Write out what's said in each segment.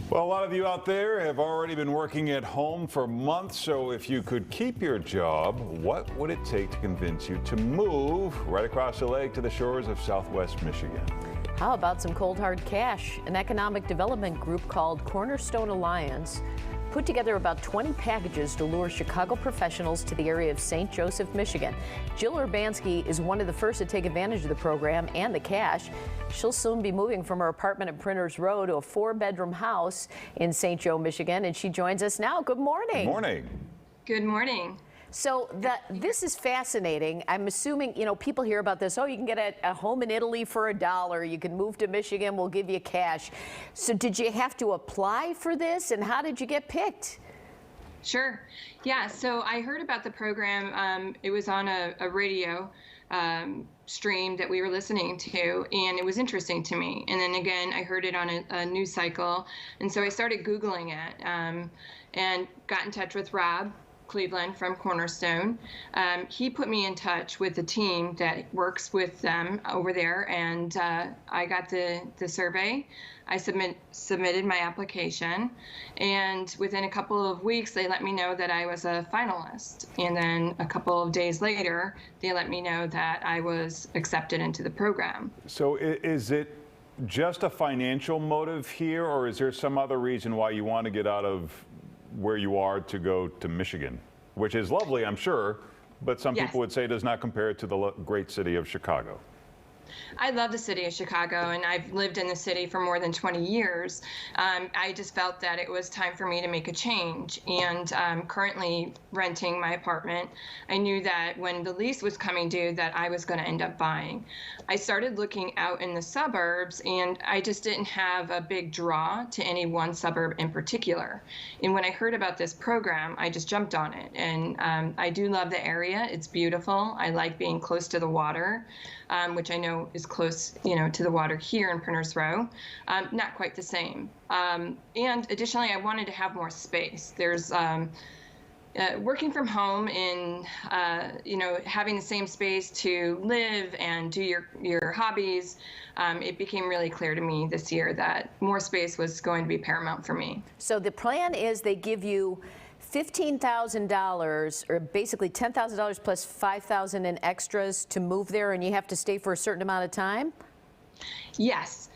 Well, a lot of you out there have already been working at home for months, so if you could keep your job, what would it take to convince you to move right across the lake to the shores of Southwest Michigan? How about some cold hard cash? An economic development group called Cornerstone Alliance put together about 20 packages to lure Chicago professionals to the area of St. Joseph, Michigan. Jill Urbanski is one of the first to take advantage of the program and the cash. She'll soon be moving from her apartment at Printers Row to a 4-bedroom house in St. Joe, Michigan, and she joins us now. Good morning. Good morning. Good morning. So this is fascinating. I'm assuming, people hear about this. Oh, you can get a home in Italy for $1. You can move to Michigan. We'll give you cash. So did you have to apply for this, and how did you get picked? Sure. Yeah. So I heard about the program. It was on a radio stream that we were listening to, and it was interesting to me. And then again, I heard it on a news cycle, and so I started Googling it and got in touch with Rob Cleveland from Cornerstone. He put me in touch with the team that works with them over there, and I got the survey. I submitted my application, and within a couple of weeks they let me know that I was a finalist, and then a couple of days later they let me know that I was accepted into the program. So is it just a financial motive here, or is there some other reason why you want to get out of where you are to go to Michigan, which is lovely, I'm sure, but some people would say does not compare to the great city of Chicago? I love the city of Chicago, and I've lived in the city for more than 20 years. I just felt that it was time for me to make a change, and I'm currently renting my apartment. I knew that when the lease was coming due that I was going to end up buying. I started looking out in the suburbs, and I just didn't have a big draw to any one suburb in particular. And when I heard about this program, I just jumped on it. And I do love the area. It's beautiful. I like being close to the water, which I know is close, to the water here in Printers Row. Not quite the same. And additionally, I wanted to have more space. There's working from home and having the same space to live and do your hobbies. It became really clear to me this year that more space was going to be paramount for me. So the plan is they give you $15,000, or basically $10,000 plus $5,000 in extras to move there, and you have to stay for a certain amount of time? Yes.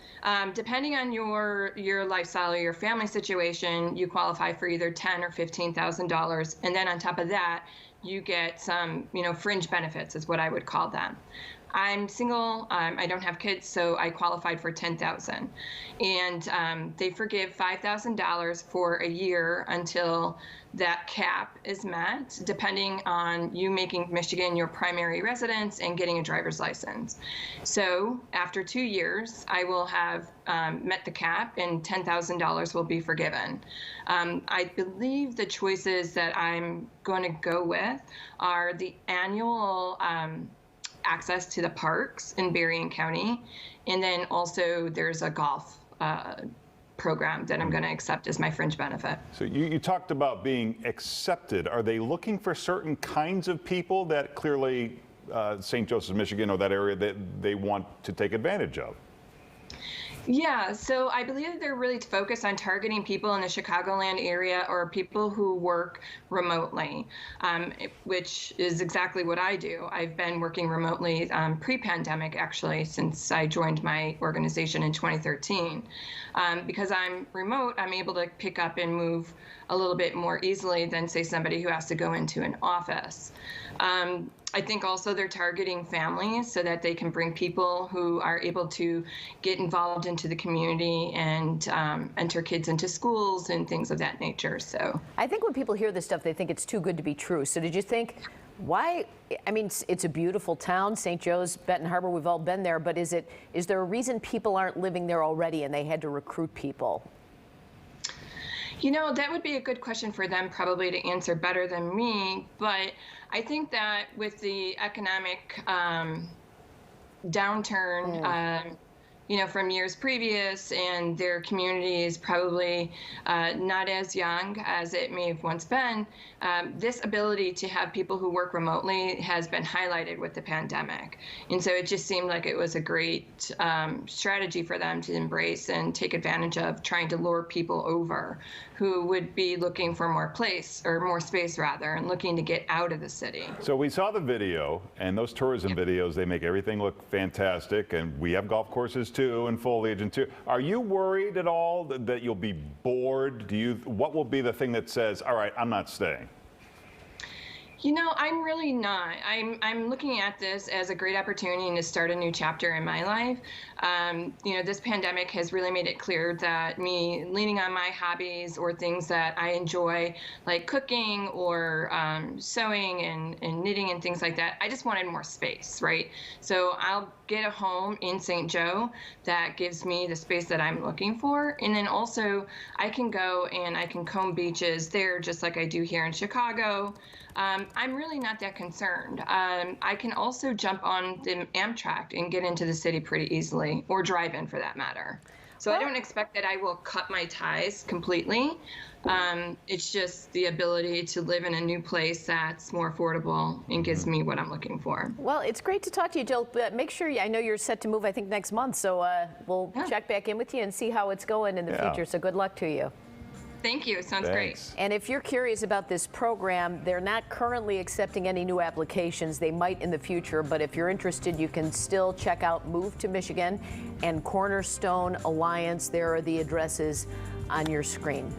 Depending on your lifestyle or your family situation, you qualify for either $10,000 or $15,000, and then on top of that, you get some, fringe benefits, is what I would call them. I'm single. I don't have kids, so I qualified for $10,000, and they forgive $5,000 for a year until that cap is met, depending on you making Michigan your primary residence and getting a driver's license. So after 2 years, I will have met the cap, and $10,000 will be forgiven. I believe the choices that I'm going to go with are the annual access to the parks in Berrien County, and then also there's a golf program that I'm going to accept as my fringe benefit. So you talked about being accepted. Are they looking for certain kinds of people that clearly St. Joseph, Michigan, or that area that they want to take advantage of? Yeah, so I believe that they're really focused on targeting people in the Chicagoland area or people who work remotely, which is exactly what I do. I've been working remotely pre-pandemic, actually, since I joined my organization in 2013. Because I'm remote, I'm able to pick up and move a little bit more easily than, say, somebody who has to go into an office. I think also they're targeting families so that they can bring people who are able to get involved into the community and enter kids into schools and things of that nature. So I think when people hear this stuff, they think it's too good to be true. So did you think, why? I mean, it's a beautiful town, St. Joe's, Benton Harbor, we've all been there, but is there a reason people aren't living there already and they had to recruit people? That would be a good question for them probably to answer better than me, but I think that with the economic downturn, from years previous, and their community is probably not as young as it may have once been. This ability to have people who work remotely has been highlighted with the pandemic. And so it just seemed like it was a great strategy for them to embrace and take advantage of, trying to lure people over who would be looking for more space rather, and looking to get out of the city. So we saw the video, and those tourism videos, they make everything look fantastic, and we have golf courses too, and foliage and too. Are you worried at all that you'll be bored? What will be the thing that says, all right, I'm not staying? I'm really not. I'm looking at this as a great opportunity to start a new chapter in my life. This pandemic has really made it clear that me leaning on my hobbies or things that I enjoy, like cooking or sewing and knitting and things like that, I just wanted more space, right? So I'll get a home in St. Joe that gives me the space that I'm looking for. And then also I can go and I can comb beaches there just like I do here in Chicago. I'm really not that concerned. I can also jump on the Amtrak and get into the city pretty easily, or drive in for that matter. So I don't expect that I will cut my ties completely. It's just the ability to live in a new place that's more affordable and gives me what I'm looking for. Well, it's great to talk to you, Jill. But make sure, I know you're set to move, I think, next month. So we'll check back in with you and see how it's going in the future. So good luck to you. Thank you. Sounds great. And if you're curious about this program, they're not currently accepting any new applications. They might in the future, but if you're interested, you can still check out Move to Michigan and Cornerstone Alliance. There are the addresses on your screen.